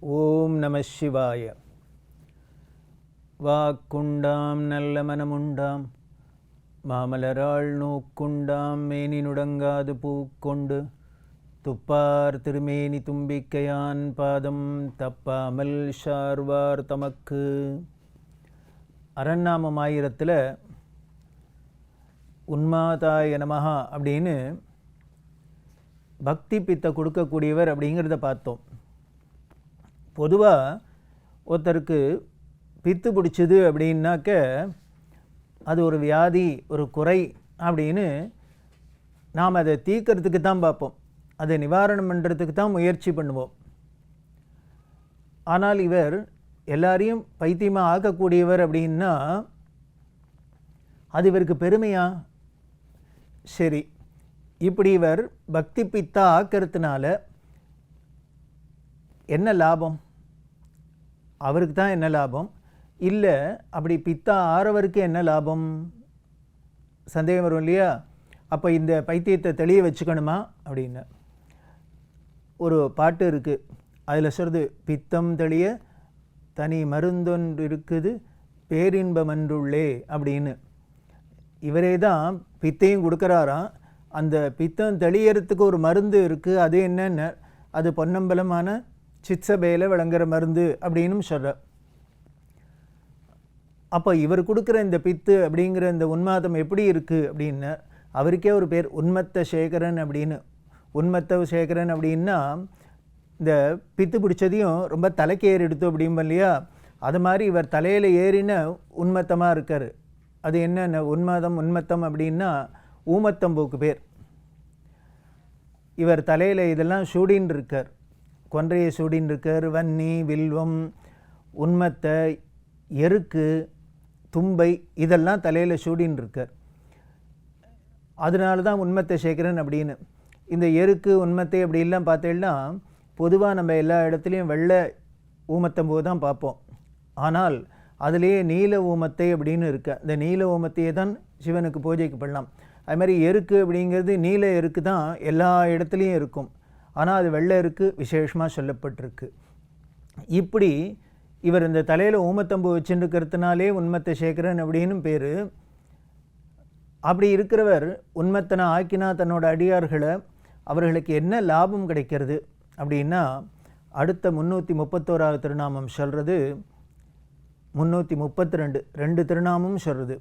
ஓம் நம சிவாய. வாக்குண்டாம் நல்ல மனமுண்டாம் மாமலராள் நோக்குண்டாம் மேனி நுடங்காது பூக்கொண்டு துப்பார் திருமேனி தும்பிக்கையான் பாதம் தப்பாமல் ஷார்வார் தமக்கு. அரண்நாமம் 1000 உன்மாதாய நமஹா அப்படின்னு பக்தி பித்தை கொடுக்கக்கூடியவர் அப்படிங்கிறத பார்த்தோம். பொதுவாக ஒருத்தருக்கு பித்து பிடிச்சிது அப்படின்னாக்க அது ஒரு வியாதி, ஒரு குறை அப்படின்னு நாம் அதை தீர்க்கறதுக்கு தான் பார்ப்போம், அதை நிவாரணம் பண்ணுறதுக்கு தான் முயற்சி பண்ணுவோம். ஆனால் இவர் எல்லாரையும் பைத்தியமாக ஆக்கக்கூடியவர் அப்படின்னா அது இவருக்கு பெருமையா? சரி, இப்படி இவர் பக்தி பித்தா ஆக்கிறதுனால என்ன லாபம்? அவருக்கு தான் என்ன லாபம்? இல்லை அப்படி பித்தா ஆறவருக்கு என்ன லாபம்? சந்தேகம் வரும் இல்லையா? அப்போ இந்த பைத்தியத்தை தெளிய வச்சுக்கணுமா அப்படின்னு ஒரு பாட்டு இருக்குது. அதில் சொல்கிறது, பித்தம் தெளிய தனி மருந்தொன்று இருக்குது பேரின்பமன்றுள்ளே அப்படின்னு. இவரே தான் பித்தையும் கொடுக்குறாராம். அந்த பித்தம் தெளியறதுக்கு ஒரு மருந்து இருக்குது. அது என்னென்ன? அது பொன்னம்பலமான சித்சபையில் விளங்குற மருந்து அப்படின்னு சொல்கிறார். அப்போ இவர் கொடுக்குற இந்த பித்து அப்படிங்கிற இந்த உன்மாதம் எப்படி இருக்குது அப்படின்னு அவருக்கே ஒரு பேர் உன்மத்த சேகரன் அப்படின்னு. உன்மத்த சேகரன் அப்படின்னா இந்த பித்து பிடிச்சதையும் ரொம்ப தலைக்கு ஏறி எடுத்து அப்படிம்பா இல்லையா, அது மாதிரி இவர் தலையில் ஏறின உன்மத்தமாக இருக்கார். அது என்னென்ன உன்மாதம்? உன்மத்தம் அப்படின்னா ஊமத்தம்பூக்கு பேர். இவர் தலையில் இதெல்லாம் சூடின்னு இருக்கார். கொன்றையை சூடின்னு இருக்கார். வன்னி, வில்வம், உன்மத்தை, எருக்கு, தும்பை இதெல்லாம் தலையில் சூடின்னு இருக்கார். அதனால தான் உன்மத்தை சேகரன் அப்படின்னு. இந்த எருக்கு, உன்மத்தை அப்படிலாம் பார்த்தேன்னா பொதுவாக நம்ம எல்லா இடத்துலையும் வெள்ளை ஊமத்தம்பூ தான் பார்ப்போம். ஆனால் அதுலேயே நீல ஊமத்தை அப்படின்னு இருக்கு. அந்த நீல ஊமத்தையே தான் சிவனுக்கு பூஜைக்கு பண்ணலாம். அது மாதிரி எருக்கு அப்படிங்கிறது நீல எருக்கு தான் எல்லா இடத்துலையும் இருக்கும். ஆனால் அது வெள்ளை எருக்கு விசேஷமாக சொல்லப்பட்டிருக்கு. இப்படி இவர் இந்த தலையில் ஊமத்தம்பூ வச்சுருக்கிறதுனாலே உன்மத்த சேகரன் அப்படின்னு பேர். அப்படி இருக்கிறவர் உன்மத்தனை ஆக்கினா தன்னோட அடியார்களை அவர்களுக்கு என்ன லாபம் கிடைக்கிறது அப்படின்னா அடுத்த 331வது திருநாமம் சொல்கிறது. 332 2 திருநாமம் சொல்கிறது.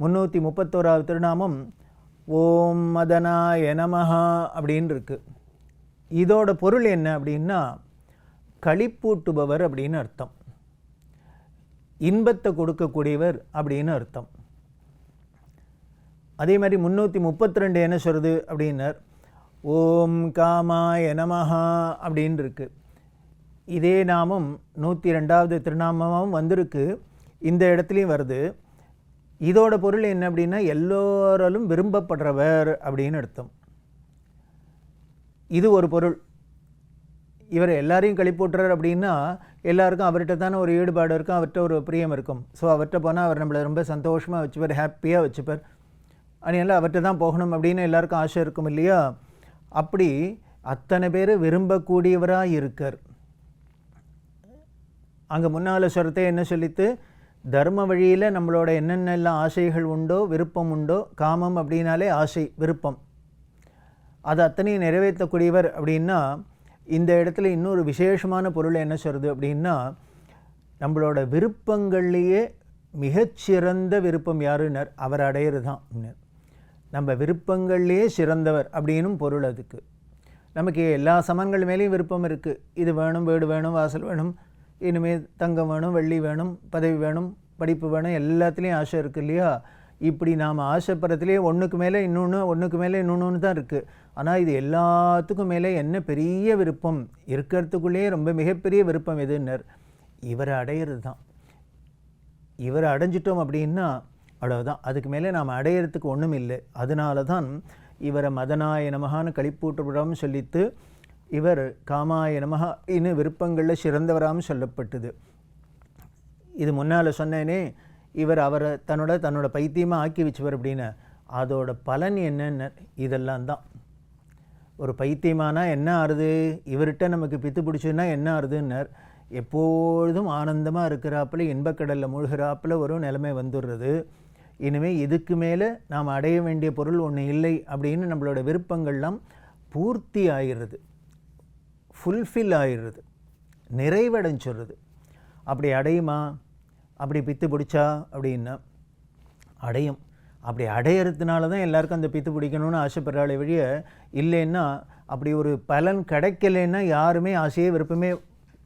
331வது திருநாமம் ஓம் மதனாய நமஹா அப்படின்னு இருக்கு. இதோட பொருள் என்ன அப்படின்னா களிப்பூட்டுபவர் அப்படின்னு அர்த்தம், இன்பத்தை கொடுக்கக்கூடியவர் அப்படின்னு அர்த்தம். அதே மாதிரி 332 என்ன சொல்கிறது அப்படின்னார், ஓம் காமாய நமஹா அப்படின்னு இருக்கு. இதே நாமம் 102வது திருநாமமும் வந்திருக்கு, இந்த இடத்துலையும் வருது. இதோட பொருள் என்ன அப்படின்னா எல்லோராலும் விரும்பப்படுறவர் அப்படின்னு அர்த்தம். இது ஒரு பொருள். இவர் எல்லாரையும் களிப்பூட்டுறார் அப்படின்னா எல்லாருக்கும் அவர்கிட்ட தானே ஒரு ஈடுபாடு இருக்கும், அவர்கிட்ட ஒரு பிரியம் இருக்கும். ஸோ அவர்கிட்ட போனால் அவர் நம்மளை ரொம்ப சந்தோஷமாக வச்சுப்பார், ஹாப்பியாக வச்சுப்பார். அதனால அவர்கிட்ட தான் போகணும் அப்படின்னு எல்லாருக்கும் ஆசை இருக்கும் இல்லையா? அப்படி அத்தனை பேர் விரும்பக்கூடியவராக இருக்கார். அங்கே முன்னால் சொல்கிறதே என்ன சொல்லித்து, தர்ம வழியில் நம்மளோட என்னென்னலாம் ஆசைகள் உண்டோ, விருப்பம் உண்டோ, காமம் அப்படின்னாலே ஆசை, விருப்பம், அது அத்தனையும் நிறைவேற்றக்கூடியவர் அப்படின்னா இந்த இடத்துல இன்னொரு விசேஷமான பொருள் என்ன சொல்கிறது அப்படின்னா நம்மளோட விருப்பங்கள்லேயே மிகச்சிறந்த விருப்பம் யாருன்னர் அவர் அடையிறது தான். நம்ம விருப்பங்கள்லேயே சிறந்தவர் அப்படின்னும் பொருள் அதுக்கு. நமக்கு எல்லா சமன்கள் மேலேயும் விருப்பம் இருக்குது. இது வேணும், வீடு வேணும், வாசல் வேணும், இனிமேல் தங்கம் வேணும், வெள்ளி வேணும், பதவி வேணும், படிப்பு வேணும், எல்லாத்துலேயும் ஆசை இருக்குது இல்லையா? இப்படி நாம் ஆசைப்படுறதுலேயே ஒன்றுக்கு மேலே இன்னொன்று, ஒன்றுக்கு மேலே இன்னொன்று தான் இருக்குது. ஆனால் இது எல்லாத்துக்கும் மேலே என்ன பெரிய விருப்பம் இருக்கிறதுக்குள்ளேயே ரொம்ப மிகப்பெரிய விருப்பம் எதுன்னர் இவரை அடையிறது தான். இவரை அடைஞ்சிட்டோம் அப்படின்னா அவ்வளோதான், அதுக்கு மேலே நாம் அடையிறதுக்கு ஒன்றும் இல்லை. அதனால தான் இவரை மதனாய நமகான்னு களிப்பூட்டுவிடாமல் சொல்லித்து இவர் காமாய நமஹா இன்னும் விருப்பங்களில் சிறந்தவராகவும் சொல்லப்பட்டது. இது முன்னால் சொன்னேனே, இவர் அவரை தன்னோட பைத்தியமாக ஆக்கி வச்சுவர் அப்படின்னு. அதோட பலன் என்னென்ன இதெல்லாம் தான். ஒரு பைத்தியமானா என்ன ஆறுது, இவர்கிட்ட நமக்கு பித்து பிடிச்சதுன்னா என்ன ஆறுதுன்னார். எப்பொழுதும் ஆனந்தமாக இருக்கிறாப்புல இன்பக்கடலில் மூழ்கிறாப்புல ஒரு நிலைமை வந்துடுறது. இனிமேல் இதுக்கு மேலே நாம் அடைய வேண்டிய பொருள் ஒன்று இல்லை அப்படின்னு நம்மளோட விருப்பங்கள்லாம் பூர்த்தி ஆகிடுறது, ஃபுல்ஃபில் ஆகிடுறது, நிறைவடைஞ்சிடுறது. அப்படி அடையுமா? அப்படி பித்து பிடிச்சா அப்படின்னா அடையும். அப்படி அடையிறதுனால தான் எல்லாருக்கும் அந்த பித்து பிடிக்கணும்னு ஆசைப்படுறாளே வழிய, இல்லைன்னா அப்படி ஒரு பலன் கிடைக்கலைன்னா யாருமே ஆசையே விருப்பமே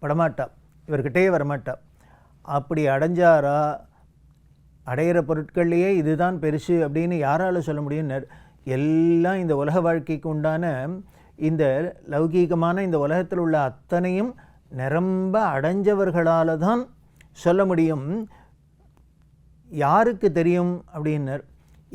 படமாட்டா, இவர்கிட்டயே வரமாட்டா. அப்படி அடைஞ்சாரா, அடையிற பொருட்கள்லேயே இதுதான் பெருசு அப்படின்னு யாரால் சொல்ல முடியும்? எல்லாம் இந்த உலக வாழ்க்கைக்கு உண்டான இந்த லௌகீகமான இந்த உலகத்தில் உள்ள அத்தனையும் நிரம்ப அடைஞ்சவர்களால் தான் சொல்ல முடியும். யாருக்கு தெரியும் அப்படின்னர்?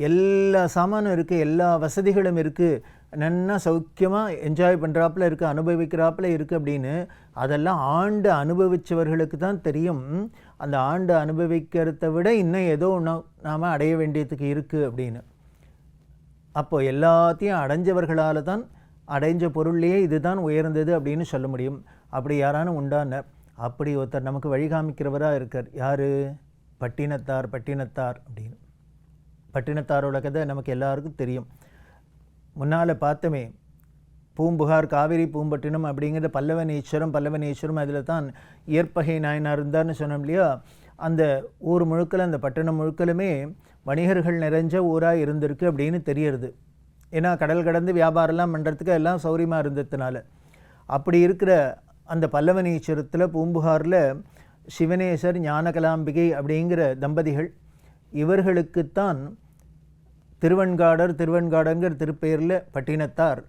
எல்லா சாமானும் இருக்குது, எல்லா வசதிகளும் இருக்குது, நன்னா சௌக்கியமாக என்ஜாய் பண்ணுறாப்புல இருக்குது, அனுபவிக்கிறாப்புல இருக்குது அப்படின்னு அதெல்லாம் ஆண்டு அனுபவித்தவர்களுக்கு தான் தெரியும். அந்த ஆண்டு அனுபவிக்கிறத விட இன்னும் ஏதோ ஒன்று நாம் அடைய வேண்டியதுக்கு இருக்குது அப்படின்னு. அப்போது எல்லாத்தையும் அடைஞ்சவர்களால் தான் அடைஞ்ச பொருள்லேயே இதுதான் உயர்ந்தது அப்படின்னு சொல்ல முடியும். அப்படி யாரானும் உண்டான அப்படி ஒருத்தர் நமக்கு வழிகாமிக்கிறவராக இருக்கார். யார்? பட்டினத்தார். பட்டினத்தார் அப்படின்னு பட்டினத்தாரோட கதை நமக்கு எல்லாருக்கும் தெரியும். முன்னால் பார்த்தமே, பூம்புகார், காவிரி, பூம்பட்டினம் அப்படிங்கிற பல்லவனீஸ்வரம் அதில் தான் இயற்பகை நாயனார் இருந்தார்னு சொன்னோம் இல்லையா? அந்த ஊர் முழுக்கல், அந்த பட்டணம் முழுக்கலுமே வணிகர்கள் நிறைஞ்ச ஊராக இருந்திருக்கு அப்படின்னு தெரியறது. ஏன்னா கடல் கடந்து வியாபாரம்லாம் பண்ணுறதுக்கு எல்லாம் சௌரியமாக இருந்ததுனால. அப்படி இருக்கிற அந்த பல்லவனீஸ்வரத்தில் பூம்புகாரில் சிவனேசர், ஞானகலாம்பிகை அப்படிங்கிற தம்பதிகள், இவர்களுக்குத்தான் திருவெண்காடருங்கிற திருப்பெயரில் பட்டினத்தார்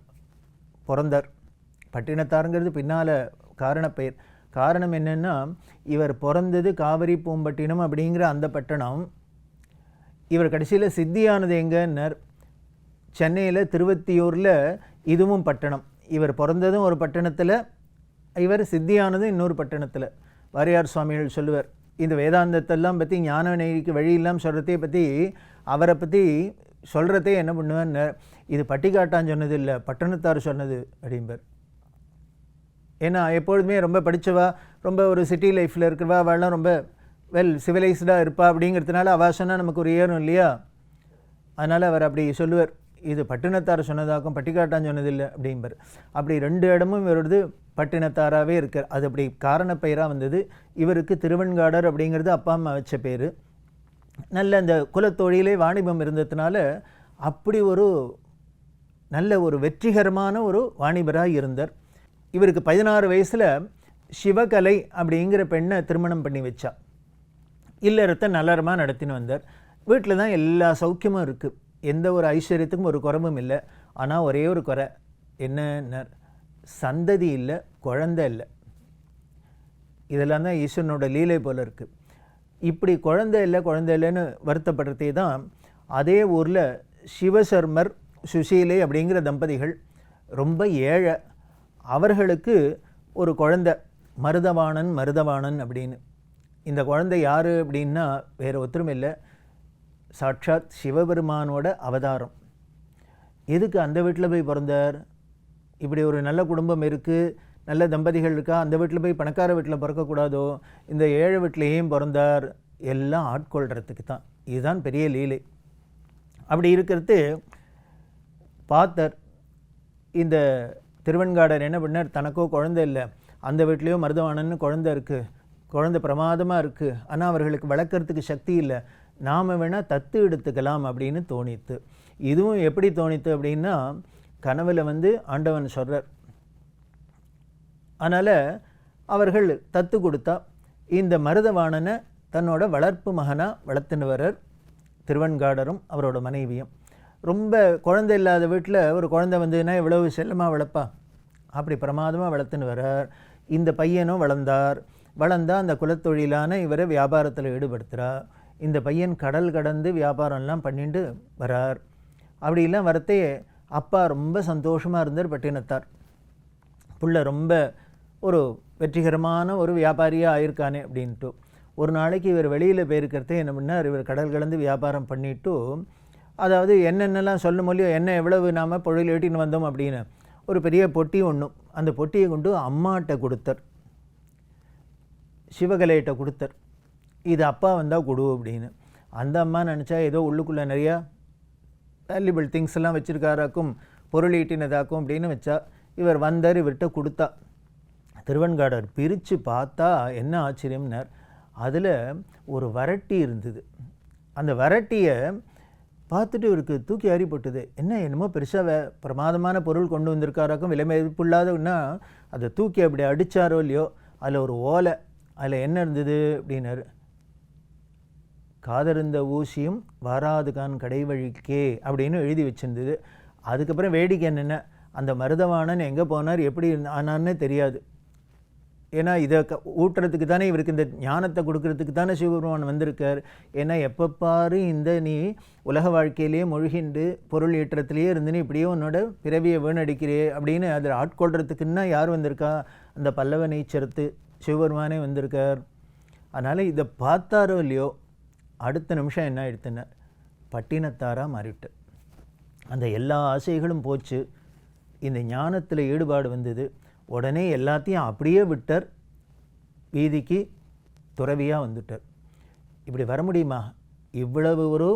பிறந்தார். பட்டினத்தாருங்கிறது பின்னால் காரணப்பெயர். காரணம் என்னென்னா, இவர் பிறந்தது காவிரி பூம்பட்டினம் அப்படிங்கிற அந்த பட்டணம். இவர் கடைசியில் சித்தியானது எங்கன்னர்? சென்னையில் திருவத்தியூரில் இதுவும் பட்டணம். இவர் பிறந்ததும் ஒரு பட்டணத்தில், இவர் சித்தியானதும் இன்னொரு பட்டணத்தில். வாரியார் சுவாமிகள் சொல்லுவார், இந்த வேதாந்தத்தெல்லாம் பற்றி, ஞான நெறிக்கு வழி இல்லாமல் சொல்கிறதே பற்றி, அவரை பற்றி சொல்கிறதே என்ன பண்ணுவேன்னு, இது பட்டிக்காட்டான் சொன்னது இல்லை, பட்டணத்தார் சொன்னது அப்படிம்பார். ஏன்னா எப்பொழுதுமே ரொம்ப படித்தவா, ரொம்ப ஒரு சிட்டி லைஃப்பில் இருக்கிறவா, அவள்லாம் ரொம்ப சிவிலைஸ்டாக இருப்பா அப்படிங்கிறதுனால அவள் சொன்னால் நமக்கு ஒரு ஏறும் இல்லையா? அதனால் அவர் அப்படி சொல்லுவார், இது பட்டினத்தார் சொன்னதாக்கும், பட்டிக்காட்டான் சொன்னதில்லை அப்படிம்பார். அப்படி ரெண்டு இடமும் இவரது பட்டினத்தாராகவே இருக்கார். அது அப்படி காரணப்பெயராக வந்தது. இவருக்கு திருவெண்காடர் அப்படிங்கிறது அப்பா அம்மா வச்ச பேர். நல்ல அந்த குலத்தொழிலே வாணிபம் இருந்ததுனால அப்படி ஒரு நல்ல ஒரு வெற்றிகரமான ஒரு வாணிபராக இருந்தார். இவருக்கு 16 வயசில் சிவகலை அப்படிங்கிற பெண்ணை திருமணம் பண்ணி வச்சா. இல்லறத்தை நல்லறமாக நடத்தின்னு வந்தார். வீட்டில் தான் எல்லா சௌக்கியமும் இருக்குது, எந்த ஒரு ஐஸ்வர்யத்துக்கும் ஒரு குறைவும் இல்லை. ஆனால் ஒரே ஒரு குறை என்ன, சந்ததி இல்லை, குழந்தை இல்லை. இதெல்லாம் தான் ஈஸ்வரனோட லீலை போல் இருக்குது. இப்படி குழந்தை இல்லைன்னு வருத்தப்படுறதே தான் அதே ஊரில் சிவசர்மர், சுசீலை அப்படிங்கிற தம்பதிகள் ரொம்ப ஏழை. அவர்களுக்கு ஒரு குழந்தை, மருதவாணன் அப்படின்னு. இந்த குழந்தை யார் அப்படின்னா வேறு ஒருத்தரும் இல்லை, சாட்சாத் சிவபெருமானோட அவதாரம். எதுக்கு அந்த வீட்டில் போய் பிறந்தார்? இப்படி ஒரு நல்ல குடும்பம் இருக்குது, நல்ல தம்பதிகள் இருக்கா, அந்த வீட்டில் போய் பணக்கார வீட்டில் பிறக்கக்கூடாதோ? இந்த ஏழை வீட்டிலையும் பிறந்தார், எல்லாம் ஆட்கொள்கிறதுக்கு தான். இதுதான் பெரிய லீலை. அப்படி இருக்கிறது பார்த்தர். இந்த திருவெண்காடர் என்ன பண்ணார், தனக்கோ குழந்தை இல்லை, அந்த வீட்லேயோ மருதவாணன்னு குழந்தை இருக்குது, குழந்தை பிரமாதமாக இருக்குது, ஆனால் அவர்களுக்கு வளர்க்குறதுக்கு சக்தி இல்லை, நாம் வேணால் தத்து எடுத்துக்கலாம் அப்படின்னு தோணித்து. இதுவும் எப்படி தோணித்து அப்படின்னா, கனவில் ஆண்டவன் சொல்கிறார். அதனால் அவர்கள் தத்து கொடுத்தா இந்த மருதவாணனை தன்னோட வளர்ப்பு மகனாக வளர்த்துன்னு வர்றார் திருவெண்காடரும் அவரோட மனைவியும். ரொம்ப குழந்தை இல்லாத வீட்டில் ஒரு குழந்தை வந்ததுன்னா எவ்வளவு செல்லமாக வளர்ப்பா, அப்படி பிரமாதமாக வளர்த்துன்னு வர்றார். இந்த பையனும் வளர்ந்தா அந்த குலத்தொழிலான இவரை வியாபாரத்தில் ஈடுபடுத்துகிறா. இந்த பையன் கடல் கடந்து வியாபாரம்லாம் பண்ணிட்டு வரார். அப்படிலாம் வரத்தே அப்பா ரொம்ப சந்தோஷமாக இருந்தார் பட்டினத்தார். புள்ள ரொம்ப ஒரு வெற்றிகரமான ஒரு வியாபாரியாக ஆயிருக்கானே அப்படின்ட்டு. ஒரு நாளைக்கு இவர் வெளியில் போயிருக்கிறதே என்ன பண்ணார், இவர் கடல் கடந்து வியாபாரம் பண்ணிவிட்டு, அதாவது என்னென்னலாம் சொல்லும் இல்லையோ, என்ன எவ்வளவு நாம் பொருள் ஈட்டின்னு வந்தோம் அப்படின்னு ஒரு பெரிய பொட்டி ஒன்றும், அந்த பொட்டியை கொண்டு அம்மாட்ட கொடுத்தார், சிவகலையிட்ட கொடுத்தார். இது அப்பா வந்தால் கொடு அப்படின்னு. அந்த அம்மா நினச்சா ஏதோ உள்ளுக்குள்ளே நிறையா வேல்யூபிள் திங்ஸ் எல்லாம் வச்சுருக்காராக்கும், பொருள் ஈட்டினதாக்கும் அப்படின்னு வச்சா. இவர் வந்தார், இவர்கிட்ட கொடுத்தா. திருவெண்காடர் பிரித்து பார்த்தா என்ன ஆச்சரியம்னார், அதில் ஒரு வரட்டி இருந்தது. அந்த வரட்டியை பார்த்துட்டு இவருக்கு தூக்கி அறிப்பட்டது. என்னமோ பெருசாக பிரமாதமான பொருள் கொண்டு வந்திருக்காராக்கும், விலை மதிப்பில்லாதன்னா அதை தூக்கி அப்படி அடித்தாரோ இல்லையோ, அதில் ஒரு ஓலை, அதில் என்ன இருந்தது அப்படின்னாரு, காதருந்த ஊசியும் வாராதுகான் கடைவழிக்கே அப்படின்னு எழுதி வச்சுருந்தது. அதுக்கப்புறம் வேடிக்கை என்னென்ன, அந்த மருதவாணன் எங்கே போனார், எப்படி ஆனான்னு தெரியாது. ஏன்னா இதை ஊட்டுறதுக்கு தானே, இவருக்கு இந்த ஞானத்தை கொடுக்கறதுக்கு தானே சிவபெருமான் வந்திருக்கார். ஏன்னா எப்பப்பாரு இந்த நீ உலக வாழ்க்கையிலேயே மொழிகின்று பொருள் ஈட்டுறதுலேயே இருந்துன்னு இப்படியே உன்னோட பிறவியை வீணடிக்கிறே அப்படின்னு அதில் ஆட்கொள்றதுக்குன்னா யார் வந்திருக்கா, அந்த பல்லவ நீச்சரத்து சிவபெருமானே வந்திருக்கார். அதனால் இதை பார்த்தாரோ இல்லையோ, அடுத்த நிமிஷம் என்ன ஆயிடுத்துன்னா பட்டினத்தாராக மாறிவிட்டார். அந்த எல்லா ஆசைகளும் போச்சு, இந்த ஞானத்தில் ஈடுபாடு வந்தது. உடனே எல்லாத்தையும் அப்படியே விட்டார், வீதிக்கு துறவியாக வந்துட்டார். இப்படி வர முடியுமா? இவ்வளவு ஒரு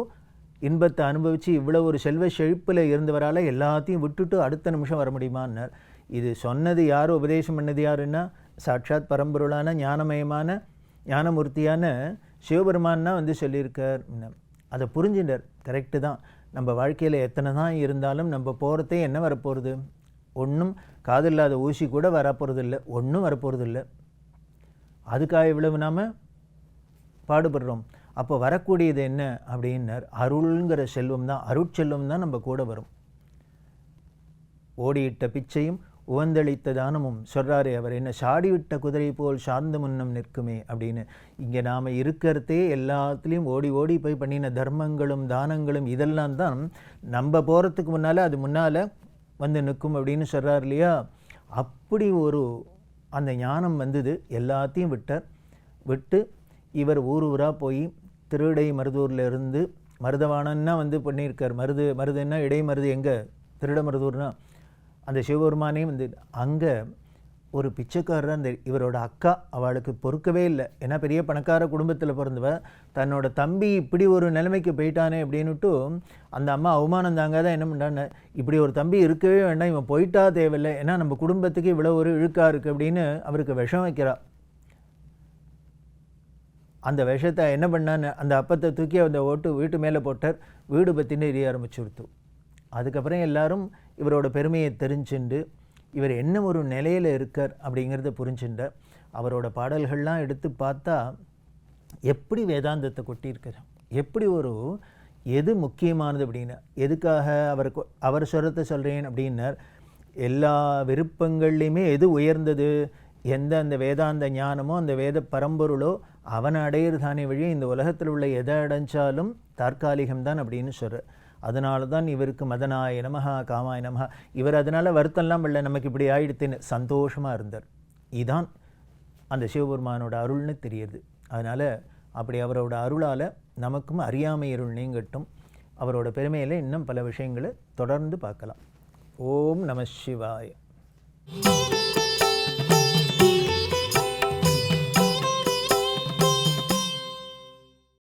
இன்பத்தை அனுபவித்து இவ்வளவு ஒரு செல்வ செழிப்பில் இருந்தவரால் எல்லாத்தையும் விட்டுட்டு அடுத்த நிமிஷம் வர முடியுமான்னார். இது சொன்னது யார், உபதேசம் பண்ணது யாருன்னா சாட்சாத் பரம்பொருளான ஞானமயமான ஞானமூர்த்தியான சிவபெருமான்னா வந்து சொல்லியிருக்கார். அதை புரிஞ்சுட்டார். கரெக்டு தான், நம்ம வாழ்க்கையில் எத்தனை தான் இருந்தாலும் நம்ம போகிறதே என்ன வரப்போகிறது, ஒன்றும் காதில்லாத ஊசி கூட வரப்போகிறது இல்லை, ஒன்றும் வரப்போகிறது இல்லை. அதுக்காக இவ்வளவு நாம் பாடுபடுறோம். அப்போ வரக்கூடியது என்ன அப்படின்னார், அருள்ங்கிற செல்வம் தான், அருட்செல்வம் தான் நம்ம கூட வரும். ஓடியிட்ட பிச்சையும் உவந்தளித்த தானமும் சொல்கிறாரே அவர், என்ன சாடிவிட்ட குதிரை போல் சார்ந்த முன்னம் நிற்குமே அப்படின்னு. இங்கே நாம் இருக்கிறதே எல்லாத்துலேயும் ஓடி ஓடி போய் பண்ணின தர்மங்களும் தானங்களும் இதெல்லாம் தான் நம்ம போகிறதுக்கு முன்னால் அது முன்னால் வந்து நிற்கும் அப்படின்னு சொல்கிறார் இல்லையா. அப்படி ஒரு அந்த ஞானம் வந்தது, எல்லாத்தையும் விட்டு இவர் ஊராக போய் திருடை மருதூரில் இருந்து மருதவாணன்னா வந்து பண்ணியிருக்கார். மருதுன்னா இடைமருது எங்கே, திருட மருதூர்னா அந்த சிவபெருமானே வந்து அங்கே ஒரு பிச்சைக்காரர், அந்த இவரோட அக்கா, அவளுக்கு பொறுக்கவே இல்லை. ஏன்னா பெரிய பணக்கார குடும்பத்தில் பிறந்தவ, தன்னோட தம்பி இப்படி ஒரு நிலைமைக்கு போயிட்டானே அப்படின்னுட்டு அந்த அம்மா அவமானம் தாங்காதான் என்ன பண்ணான்னு, இப்படி ஒரு தம்பி இருக்கவே வேண்டாம், இவன் போயிட்டா தேவையில்லை, ஏன்னா நம்ம குடும்பத்துக்கு இவ்வளோ ஒரு இழுக்காக இருக்குது அப்படின்னு அவருக்கு விஷம் வைக்கிறா. அந்த விஷத்தை என்ன பண்ணான்னு அந்த அப்பத்தை தூக்கி அந்த வீட்டு மேலே போட்டார். வீடு பற்றின்னு எரிய ஆரம்பிச்சுடுத்து. அதுக்கப்புறம் எல்லாரும் இவரோட பெருமையை தெரிஞ்சுண்டு இவர் என்ன ஒரு நிலையில் இருக்கார் அப்படிங்கிறத புரிஞ்சுட்டார். அவரோட பாடல்கள்லாம் எடுத்து பார்த்தா எப்படி வேதாந்தத்தை கொட்டியிருக்கிறார், எப்படி ஒரு எது முக்கியமானது அப்படின்னா, எதுக்காக அவர் சொல்கிறத சொல்கிறேன் அப்படின்னார், எல்லா விருப்பங்கள்லையுமே எது உயர்ந்தது, எந்த அந்த வேதாந்த ஞானமோ அந்த வேத பரம்பொருளோ அவனை அடையிறதானே வழி இந்த உலகத்தில் உள்ள எதை அடைஞ்சாலும் தற்காலிகம்தான் அப்படின்னு சொல்கிறார். அதனால தான் இவருக்கு மதனாய நமஹா காமாய நமஹா, இவர் அதனால் வருத்தம்லாம் இல்லை, நமக்கு இப்படி ஆயிடுத்துன்னு சந்தோஷமாக இருந்தார். இதுதான் அந்த சிவபெருமானோட அருள்னு தெரியுது. அதனால் அப்படி அவரோட அருளால் நமக்கும் அறியாமை இருள் நீங்கட்டும். அவரோட பெருமையில் இன்னும் பல விஷயங்களை தொடர்ந்து பார்க்கலாம். ஓம் நம சிவாய.